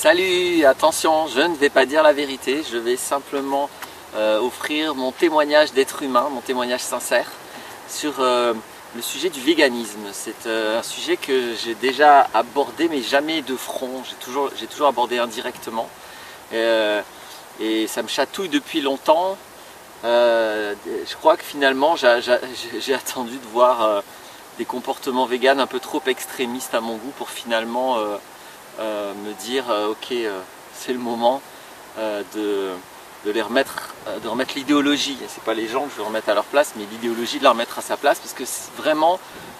Salut, attention, je ne vais pas dire la vérité, je vais simplement offrir mon témoignage d'être humain, mon témoignage sincère sur le sujet du véganisme. C'est un sujet que j'ai déjà abordé mais jamais de front, j'ai toujours abordé indirectement et ça me chatouille depuis longtemps. Je crois que finalement j'ai attendu de voir des comportements véganes un peu trop extrémistes à mon goût pour finalement me dire ok, c'est le moment de remettre l'idéologie. C'est pas les gens que je veux remettre à leur place, mais l'idéologie de la remettre à sa place, parce que vraiment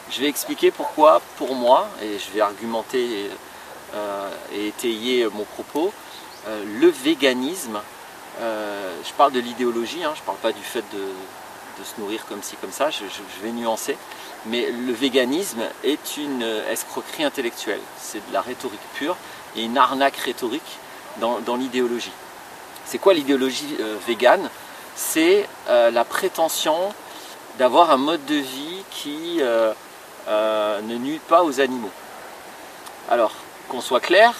je vais expliquer pourquoi pour moi, et je vais argumenter et étayer mon propos, le véganisme, je parle de l'idéologie, je parle pas du fait de se nourrir comme ci comme ça, je vais nuancer, mais le véganisme est une escroquerie intellectuelle, c'est de la rhétorique pure et une arnaque rhétorique dans l'idéologie. C'est quoi l'idéologie végane? C'est la prétention d'avoir un mode de vie qui ne nuit pas aux animaux. Alors, qu'on soit clair,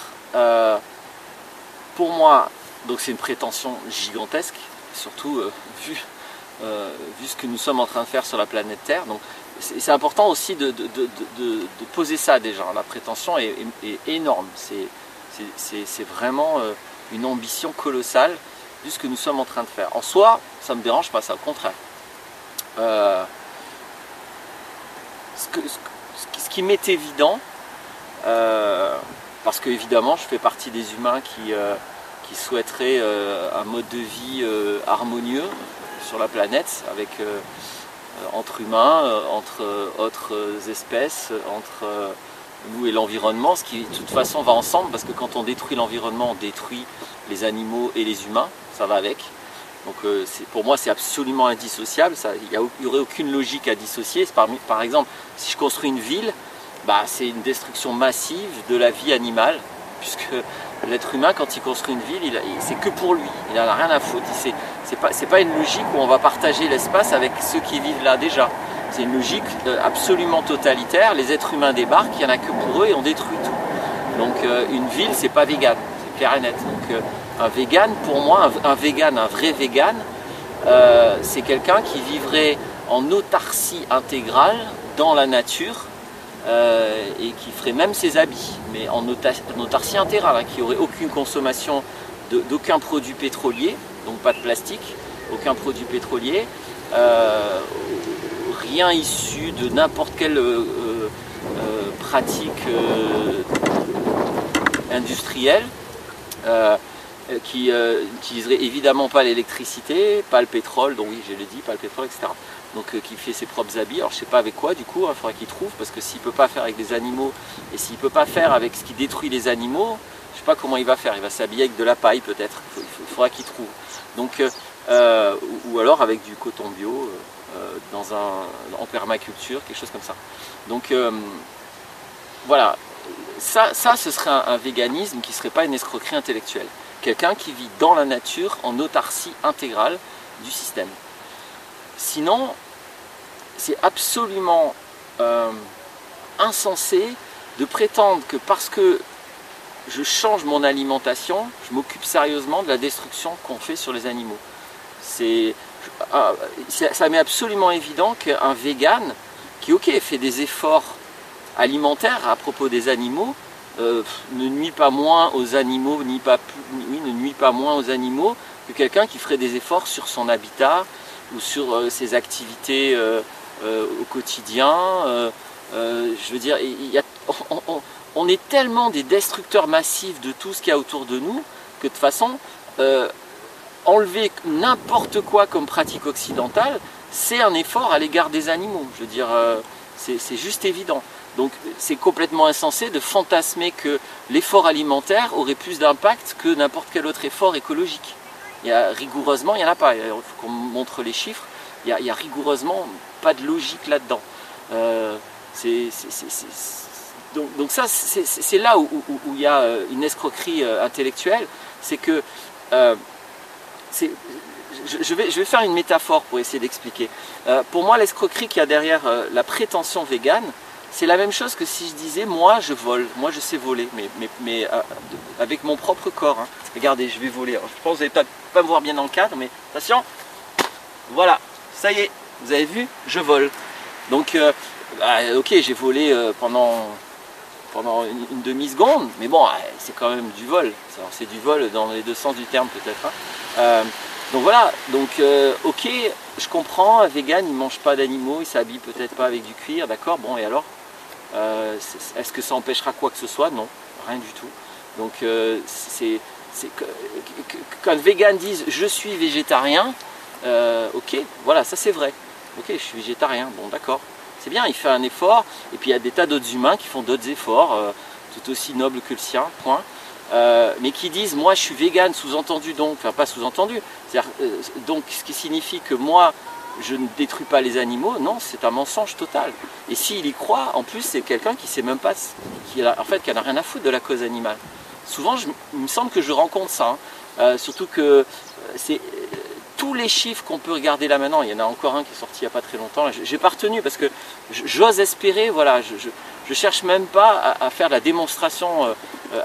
pour moi, donc c'est une prétention gigantesque, surtout vu ce que nous sommes en train de faire sur la planète Terre. Donc c'est important aussi de poser ça déjà. La prétention est énorme, c'est vraiment une ambition colossale vu ce que nous sommes en train de faire. En soi, ça ne me dérange pas, ça, au contraire. Ce qui m'est évident, parce que évidemment je fais partie des humains qui souhaiteraient un mode de vie harmonieux sur la planète, avec entre humains, entre autres espèces, entre nous et l'environnement, ce qui de toute façon va ensemble, parce que quand on détruit l'environnement, on détruit les animaux et les humains, ça va avec. Donc pour moi c'est absoluement indissociable, il n'y aurait aucune logique à dissocier. Par exemple, si je construis une ville, c'est une destruction massive de la vie animale, puisque l'être humain, quand il construit une ville, c'est que pour lui, il n'en a rien à foutre. C'est pas une logique où on va partager l'espace avec ceux qui vivent là déjà. C'est une logique absolument totalitaire. Les êtres humains débarquent, il n'y en a que pour eux et on détruit tout. Donc une ville, c'est pas vegan, c'est clair et net. Donc un vegan, pour moi, un vrai vegan, c'est quelqu'un qui vivrait en autarcie intégrale dans la nature, et qui ferait même ses habits, mais en autarcie intégrale, qui n'aurait aucune consommation d'aucun produit pétrolier, donc pas de plastique, aucun produit pétrolier, rien issu de n'importe quelle pratique industrielle, qui n'utiliserait évidemment pas l'électricité, pas le pétrole, donc oui je l'ai dit, pas le pétrole, etc. Donc qui fait ses propres habits. Alors je sais pas avec quoi du coup, il faudra qu'il trouve, parce que s'il peut pas faire avec des animaux et s'il peut pas faire avec ce qui détruit les animaux, je sais pas comment il va faire. Il va s'habiller avec de la paille peut-être. Il faudra qu'il trouve. Donc ou alors avec du coton bio en permaculture, quelque chose comme ça. Donc voilà, ça ce serait un véganisme qui serait pas une escroquerie intellectuelle. Quelqu'un qui vit dans la nature en autarcie intégrale du système. Sinon, c'est absolument insensé de prétendre que parce que je change mon alimentation, je m'occupe sérieusement de la destruction qu'on fait sur les animaux. Ça m'est absolument évident qu'un vegan qui fait des efforts alimentaires à propos des animaux ne nuit pas moins aux animaux, ne nuit pas moins aux animaux que quelqu'un qui ferait des efforts sur son habitat ou sur ses activités au quotidien. Je veux dire, on est tellement des destructeurs massifs de tout ce qu'il y a autour de nous que de toute façon, enlever n'importe quoi comme pratique occidentale, c'est un effort à l'égard des animaux. Je veux dire, c'est juste évident. Donc c'est complètement insensé de fantasmer que l'effort alimentaire aurait plus d'impact que n'importe quel autre effort écologique. Rigoureusement, il n'y en a pas. Il faut qu'on montre les chiffres. Il n'y a rigoureusement pas de logique là-dedans. Donc ça, c'est là où il y a une escroquerie intellectuelle. C'est que je vais faire une métaphore pour essayer d'expliquer. Pour moi, l'escroquerie qu'il y a derrière la prétention végane, c'est la même chose que si je disais moi je vole, moi je sais voler, mais avec mon propre corps. Hein. Regardez, je vais voler. Alors, je pense que vous n'allez peut-être pas me voir bien dans le cadre, mais attention, voilà, ça y est, vous avez vu, je vole. Donc, ok, j'ai volé pendant une demi-seconde, mais bon, c'est quand même du vol. C'est du vol dans les deux sens du terme peut-être. Hein. Donc voilà, donc ok, je comprends, un vegan il ne mange pas d'animaux, il s'habille peut-être pas avec du cuir, d'accord, bon et alors est-ce que ça empêchera quoi que ce soit? Non, rien du tout. Donc quand le vegan dise je suis végétarien, ok, voilà, ça c'est vrai. Ok, je suis végétarien, bon d'accord. C'est bien, il fait un effort, et puis il y a des tas d'autres humains qui font d'autres efforts, tout aussi nobles que le sien, point. Mais qui disent moi je suis vegan, sous-entendu donc, enfin pas sous-entendu, donc ce qui signifie que moi je ne détruis pas les animaux, non, c'est un mensonge total. Et s'il y croit, en plus c'est quelqu'un qui sait même pas, qui n'a rien à foutre de la cause animale. Souvent il me semble que je rencontre ça, hein. Surtout que c'est tous les chiffres qu'on peut regarder là maintenant, il y en a encore un qui est sorti il n'y a pas très longtemps, j'ai pas retenu parce que j'ose espérer, voilà, je cherche même pas à faire la démonstration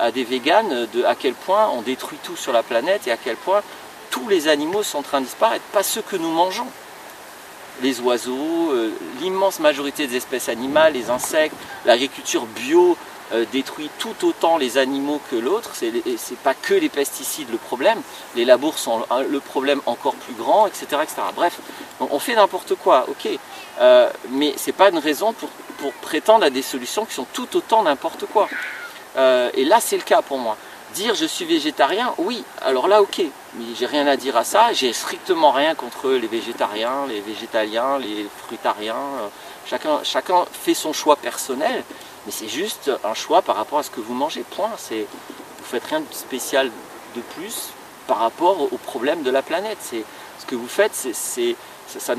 à des véganes de à quel point on détruit tout sur la planète et à quel point tous les animaux sont en train de disparaître, pas ceux que nous mangeons. Les oiseaux, l'immense majorité des espèces animales, les insectes, l'agriculture bio détruit tout autant les animaux que l'autre. C'est pas que les pesticides le problème, les labours sont le problème encore plus grand, etc. etc. Bref, on fait n'importe quoi, ok, mais c'est pas une raison pour prétendre à des solutions qui sont tout autant n'importe quoi. Et là c'est le cas pour moi. Dire je suis végétarien, oui, alors là ok, mais j'ai rien à dire à ça, j'ai strictement rien contre les végétariens, les végétaliens, les fruitariens, chacun fait son choix personnel, mais c'est juste un choix par rapport à ce que vous mangez, point. Vous faites rien de spécial de plus par rapport au problème de la planète. Ce que vous faites, ça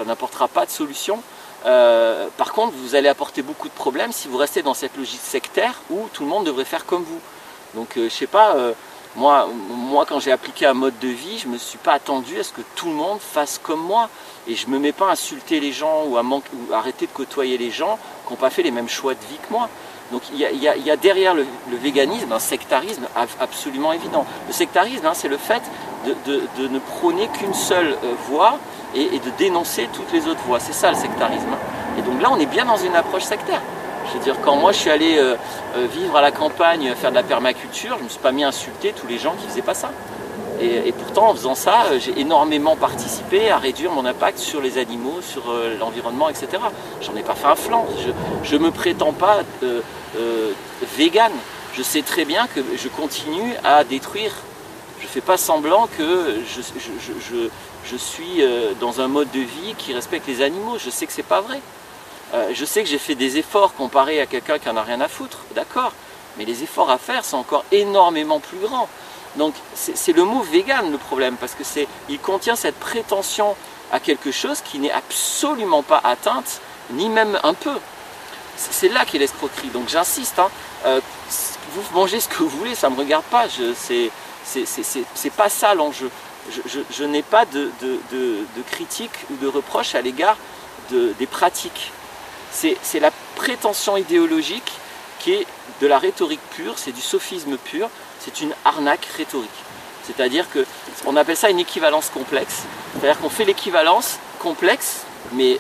n'apportera pas de solution. Par contre, vous allez apporter beaucoup de problèmes si vous restez dans cette logique sectaire où tout le monde devrait faire comme vous. Donc, je sais pas, moi, quand j'ai appliqué un mode de vie, je ne me suis pas attendu à ce que tout le monde fasse comme moi. Et je ne me mets pas à insulter les gens ou à arrêter de côtoyer les gens qui n'ont pas fait les mêmes choix de vie que moi. Donc, il y a derrière le véganisme un sectarisme absolument évident. Le sectarisme, hein, c'est le fait de ne prôner qu'une seule voie et de dénoncer toutes les autres voies. C'est ça le sectarisme. Et donc là, on est bien dans une approche sectaire. Je veux dire, quand moi je suis allé vivre à la campagne, faire de la permaculture, je ne me suis pas mis à insulter tous les gens qui ne faisaient pas ça. Et pourtant, en faisant ça, j'ai énormément participé à réduire mon impact sur les animaux, sur l'environnement, etc. J'en ai pas fait un flanc. Je ne me prétends pas vegan. Je sais très bien que je continue à détruire. Je ne fais pas semblant que je suis dans un mode de vie qui respecte les animaux. Je sais que c'est pas vrai. Je sais que j'ai fait des efforts comparés à quelqu'un qui n'en a rien à foutre, d'accord, mais les efforts à faire sont encore énormément plus grands. Donc c'est le mot vegan le problème, parce que il contient cette prétention à quelque chose qui n'est absolument pas atteinte, ni même un peu. C'est là qu'est l'escroquerie. Donc j'insiste, hein, vous mangez ce que vous voulez, ça ne me regarde pas, c'est pas ça l'enjeu. Je n'ai pas de critique ou de reproche à l'égard des pratiques. C'est la prétention idéologique qui est de la rhétorique pure, c'est du sophisme pur, c'est une arnaque rhétorique. C'est-à-dire qu'on appelle ça une équivalence complexe, c'est-à-dire qu'on fait l'équivalence complexe, mais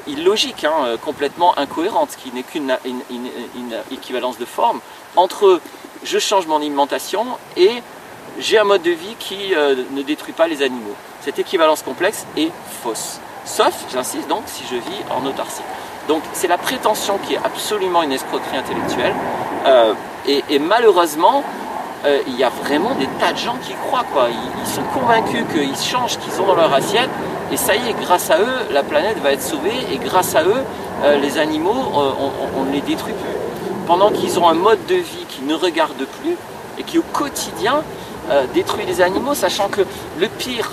illogique, hein, complètement incohérente, qui n'est qu'une une équivalence de forme, entre je change mon alimentation et j'ai un mode de vie qui ne détruit pas les animaux. Cette équivalence complexe est fausse. Sauf, j'insiste donc, si je vis en autarcie. Donc c'est la prétention qui est absolument une escroquerie intellectuelle. Et malheureusement, il y a vraiment des tas de gens qui croient, quoi. Ils sont convaincus qu'ils changent ce qu'ils ont dans leur assiette. Et ça y est, grâce à eux, la planète va être sauvée. Et grâce à eux, les animaux, on ne les détruit plus. Pendant qu'ils ont un mode de vie qui ne regarde plus et qui au quotidien détruit les animaux, sachant que le pire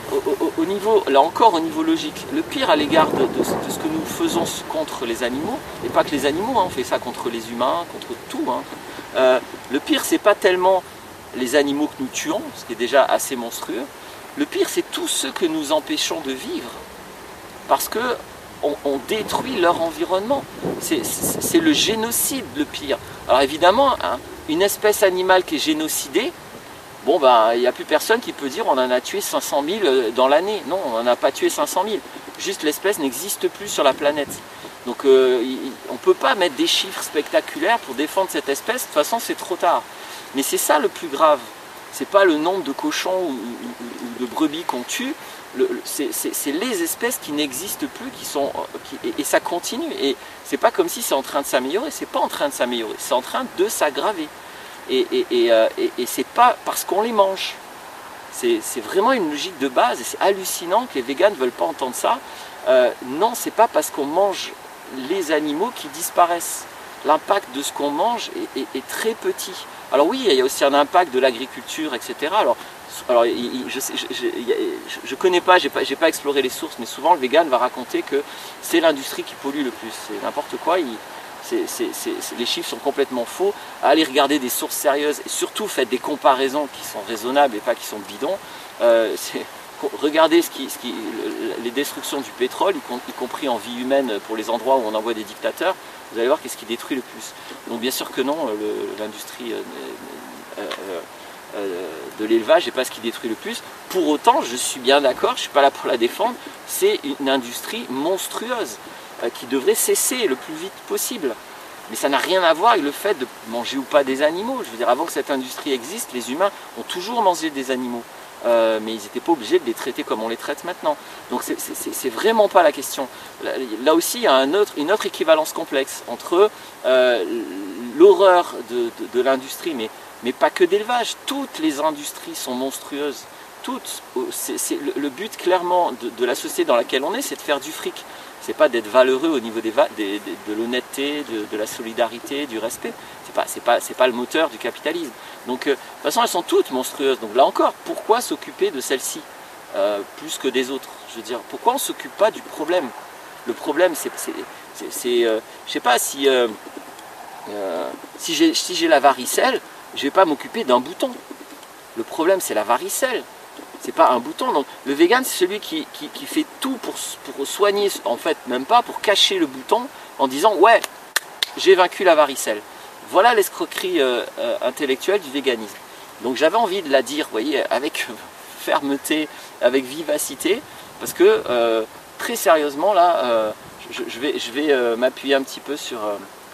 au niveau, là encore au niveau logique, le pire à l'égard de ce que nous faisons contre les animaux, et pas que les animaux, hein, on fait ça contre les humains, contre tout, hein. Le pire c'est pas tellement les animaux que nous tuons, ce qui est déjà assez monstrueux, le pire c'est tous ceux que nous empêchons de vivre. parce que on détruit leur environnement. C'est le génocide le pire. Alors évidemment, hein, une espèce animale qui est génocidée, bon ben il n'y a plus personne qui peut dire on en a tué 500 000 dans l'année. Non, on n'en a pas tué 500 000. Juste l'espèce n'existe plus sur la planète. Donc on ne peut pas mettre des chiffres spectaculaires pour défendre cette espèce, de toute façon c'est trop tard. Mais c'est ça le plus grave. C'est pas le nombre de cochons ou de brebis qu'on tue, c'est les espèces qui n'existent plus, et ça continue. Et c'est pas comme si c'est en train de s'améliorer, c'est pas en train de s'améliorer, c'est en train de s'aggraver. Et c'est pas parce qu'on les mange. C'est vraiment une logique de base, et c'est hallucinant que les véganes ne veulent pas entendre ça. Non, c'est pas parce qu'on mange les animaux qui disparaissent. L'impact de ce qu'on mange est très petit. Alors oui, il y a aussi un impact de l'agriculture, etc. Alors je connais pas, j'ai pas exploré les sources, mais souvent le vegan va raconter que c'est l'industrie qui pollue le plus. C'est n'importe quoi. Les chiffres sont complètement faux. Allez regarder des sources sérieuses et surtout faites des comparaisons qui sont raisonnables et pas qui sont bidons. Regardez les destructions du pétrole, y compris en vie humaine pour les endroits où on envoie des dictateurs. Vous allez voir qu'est-ce qui détruit le plus. Donc bien sûr que non, l'industrie de l'élevage n'est pas ce qui détruit le plus. Pour autant, je suis bien d'accord, je ne suis pas là pour la défendre, c'est une industrie monstrueuse qui devrait cesser le plus vite possible. Mais ça n'a rien à voir avec le fait de manger ou pas des animaux. Je veux dire, avant que cette industrie existe, les humains ont toujours mangé des animaux. Mais ils n'étaient pas obligés de les traiter comme on les traite maintenant. Donc c'est vraiment pas la question. Là aussi, il y a une autre équivalence complexe entre l'horreur de l'industrie, mais pas que d'élevage. Toutes les industries sont monstrueuses. Toutes. Le but clairement de la société dans laquelle on est, c'est de faire du fric. C'est pas d'être valeureux au niveau de l'honnêteté, de la solidarité, du respect. C'est pas le moteur du capitalisme. Donc de toute façon, elles sont toutes monstrueuses. Donc là encore, pourquoi s'occuper de celles-ci plus que des autres? Je veux dire, pourquoi on ne s'occupe pas du problème? Le problème, je sais pas, si j'ai la varicelle, je ne vais pas m'occuper d'un bouton. Le problème, c'est la varicelle. C'est pas un bouton. Donc le vegan, c'est celui qui fait tout pour soigner, en fait, même pas pour cacher le bouton en disant ouais, j'ai vaincu la varicelle. Voilà l'escroquerie intellectuelle du véganisme. Donc j'avais envie de la dire, vous voyez, avec fermeté, avec vivacité, parce que très sérieusement là, je vais m'appuyer un petit peu sur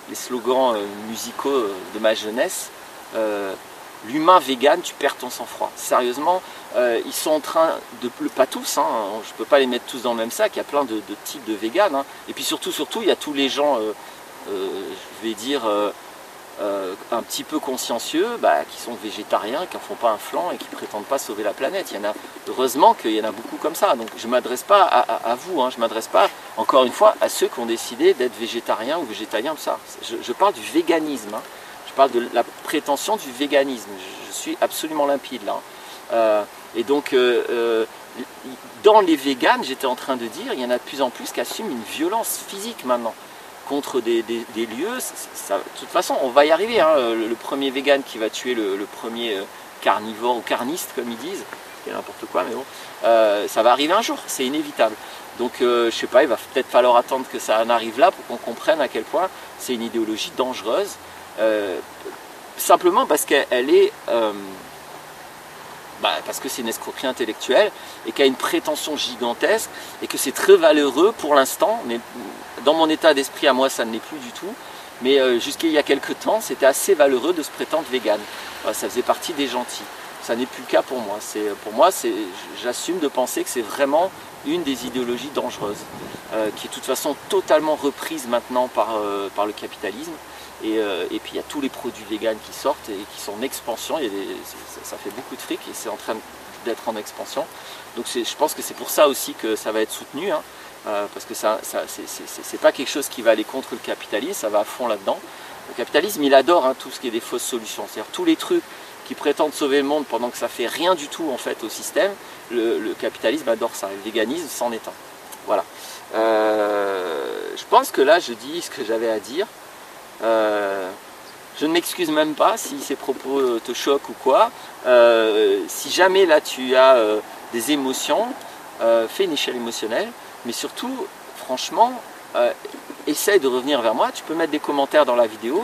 les slogans musicaux de ma jeunesse. L'humain vegan, tu perds ton sang-froid. Sérieusement, ils sont en train de, pas tous, hein, je ne peux pas les mettre tous dans le même sac, il y a plein de types de vegan, hein. Et puis surtout, il y a tous les gens, je vais dire, un petit peu consciencieux, qui sont végétariens, qui n'en font pas un flanc et qui ne prétendent pas sauver la planète. Il y en a, heureusement qu'il y en a beaucoup comme ça. Donc je ne m'adresse pas à vous, hein, je ne m'adresse pas, encore une fois, à ceux qui ont décidé d'être végétariens ou végétaliens, tout ça. Je parle du véganisme, hein. Je parle de la prétention du véganisme. Je suis absolument limpide là. Et donc, dans les véganes, j'étais en train de dire, il y en a de plus en plus qui assument une violence physique maintenant contre des lieux. De toute façon, on va y arriver. Hein. Le premier vegan qui va tuer le premier carnivore ou carniste, comme ils disent, c'est n'importe quoi, mais bon, ça va arriver un jour, c'est inévitable. Donc, je sais pas, il va peut-être falloir attendre que ça en arrive là pour qu'on comprenne à quel point c'est une idéologie dangereuse. Simplement parce qu'elle est parce que c'est une escroquerie intellectuelle et qu'elle a une prétention gigantesque et que c'est très valeureux pour l'instant, mais dans mon état d'esprit à moi ça ne l'est plus du tout, mais jusqu'il y a quelques temps c'était assez valeureux de se prétendre vegan. Ça faisait partie des gentils. Ça n'est plus le cas pour moi. Pour moi, j'assume de penser que c'est vraiment une des idéologies dangereuses qui est de toute façon totalement reprise maintenant par le capitalisme. Et puis il y a tous les produits véganes qui sortent et qui sont en expansion. Ça fait beaucoup de fric et c'est en train d'être en expansion. Donc je pense que c'est pour ça aussi que ça va être soutenu, hein, parce que c'est pas quelque chose qui va aller contre le capitalisme, ça va à fond là-dedans. Le capitalisme, il adore, hein, tout ce qui est des fausses solutions, c'est-à-dire tous les trucs qui prétendent sauver le monde pendant que ça fait rien du tout en fait au système. Le capitalisme adore ça, et le véganisme c'en est un. Voilà. Je pense que là je dis ce que j'avais à dire. Je ne m'excuse même pas si ces propos te choquent ou quoi. Si jamais là tu as des émotions, fais une échelle émotionnelle. Mais surtout, franchement, essaye de revenir vers moi. Tu peux mettre des commentaires dans la vidéo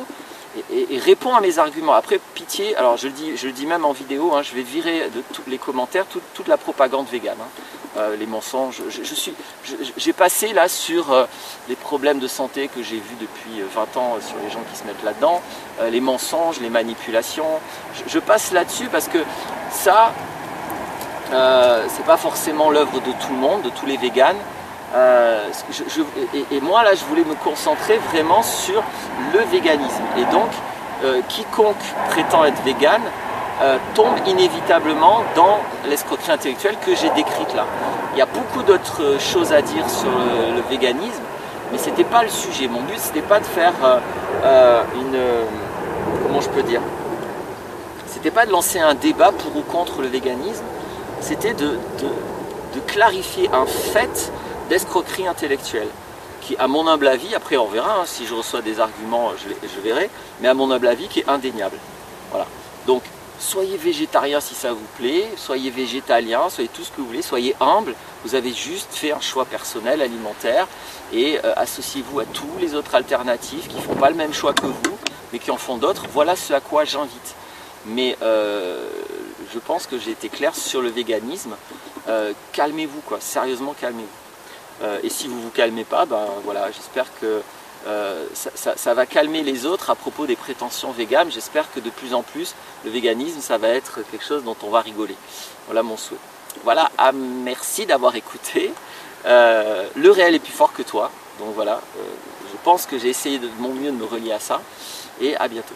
et réponds à mes arguments. Après, pitié, alors je le dis même en vidéo, hein, je vais virer de tous les commentaires toute la propagande végane. Hein. Les mensonges, j'ai passé là sur les problèmes de santé que j'ai vus depuis 20 ans sur les gens qui se mettent là-dedans, les mensonges, les manipulations. Je passe là-dessus parce que ça, c'est pas forcément l'œuvre de tout le monde, de tous les véganes. Et moi là je voulais me concentrer vraiment sur le véganisme et donc quiconque prétend être végane tombe inévitablement dans l'escroquerie intellectuelle que j'ai décrite là. Il y a beaucoup d'autres choses à dire sur le véganisme, mais c'était pas le sujet. Mon but c'était pas de faire comment je peux dire, c'était pas de lancer un débat pour ou contre le véganisme, c'était de clarifier un fait d'escroquerie intellectuelle, qui à mon humble avis, après on verra, hein, si je reçois des arguments je verrai, mais à mon humble avis qui est indéniable. Voilà. Donc soyez végétarien si ça vous plaît, soyez végétalien, soyez tout ce que vous voulez, soyez humble, vous avez juste fait un choix personnel alimentaire et associez-vous à tous les autres alternatives qui ne font pas le même choix que vous, mais qui en font d'autres. Voilà ce à quoi j'invite. Mais je pense que j'ai été clair sur le véganisme. Calmez-vous, quoi, sérieusement calmez-vous. Et si vous ne vous calmez pas, ben voilà, j'espère que ça va calmer les autres à propos des prétentions véganes. J'espère que de plus en plus, le véganisme, ça va être quelque chose dont on va rigoler. Voilà mon souhait. Voilà, merci d'avoir écouté. Le réel est plus fort que toi. Donc voilà, je pense que j'ai essayé de mon mieux de me relier à ça. Et à bientôt.